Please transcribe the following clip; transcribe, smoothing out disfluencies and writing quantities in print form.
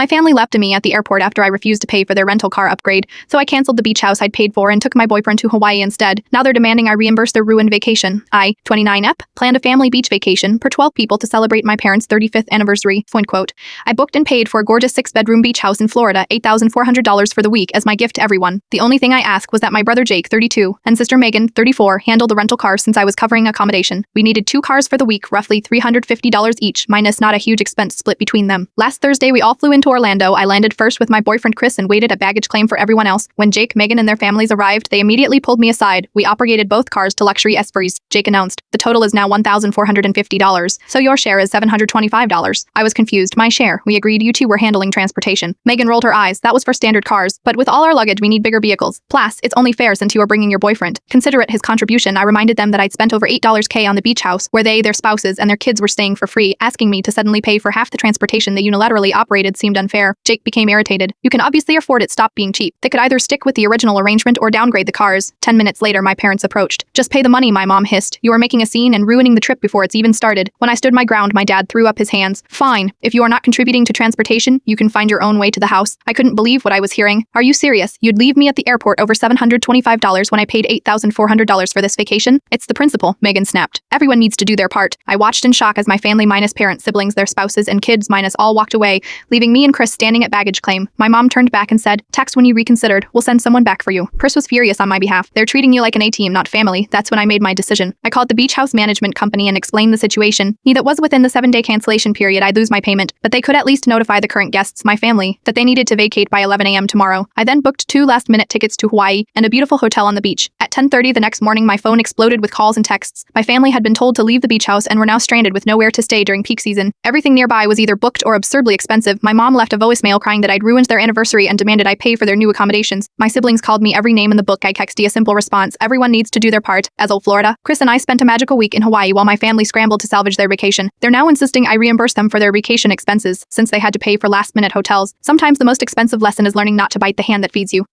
My family left me at the airport after I refused to pay for their rental car upgrade, so I canceled the beach house I'd paid for and took my boyfriend to Hawaii instead. Now they're demanding I reimburse their ruined vacation. I, 29ep, planned a family beach vacation per 12 people to celebrate my parents' 35th anniversary. Point quote. I booked and paid for a gorgeous 6-bedroom beach house in Florida, $8,400 for the week as my gift to everyone. The only thing I asked was that my brother Jake, 32, and sister Megan, 34, handle the rental car since I was covering accommodation. We needed 2 cars for the week, roughly $350 each, minus not a huge expense split between them. Last Thursday, we all flew into Orlando. I landed first with my boyfriend Chris and waited at baggage claim for everyone else. When Jake, Megan, and their families arrived, they immediately pulled me aside. We operated both cars to luxury Esprit. Jake announced, the total is now $1,450, so your share is $725. I was confused. My share. We agreed you two were handling transportation. Megan rolled her eyes. That was for standard cars, but with all our luggage, we need bigger vehicles. Plus, it's only fair since you are bringing your boyfriend. Considerate his contribution, I reminded them that I'd spent over $8K on the beach house, where they, their spouses, and their kids were staying for free. Asking me to suddenly pay for half the transportation they unilaterally operated seemed unfair. Jake became irritated. You can obviously afford it. Stop being cheap. They could either stick with the original arrangement or downgrade the cars. 10 minutes later, my parents approached. Just pay the money, my mom hissed. You are making a scene and ruining the trip before it's even started. When I stood my ground, my dad threw up his hands. Fine. If you are not contributing to transportation, you can find your own way to the house. I couldn't believe what I was hearing. Are you serious? You'd leave me at the airport over $725 when I paid $8,400 for this vacation? It's the principle, Megan snapped. Everyone needs to do their part. I watched in shock as my family minus parents, siblings, their spouses, and kids minus all walked away, leaving me and Chris standing at baggage claim. My mom turned back and said, text when you reconsidered. We'll send someone back for you. Chris was furious on my behalf. They're treating you like an A-team, not family. That's when I made my decision. I called the beach house management company and explained the situation. That was within the 7-day cancellation period. I'd lose my payment, but they could at least notify the current guests, my family, that they needed to vacate by 11 a.m. tomorrow. I then booked 2 last-minute tickets to Hawaii and a beautiful hotel on the beach. At 10:30 the next morning, my phone exploded with calls and texts. My family had been told to leave the beach house and were now stranded with nowhere to stay during peak season. Everything nearby was either booked or absurdly expensive. My mom left a voicemail crying that I'd ruined their anniversary and demanded I pay for their new accommodations. My siblings called me every name in the book. I texted a simple response. Everyone needs to do their part. As old Florida, Chris and I spent a magical week in Hawaii while my family scrambled to salvage their vacation. They're now insisting I reimburse them for their vacation expenses since they had to pay for last-minute hotels. Sometimes the most expensive lesson is learning not to bite the hand that feeds you.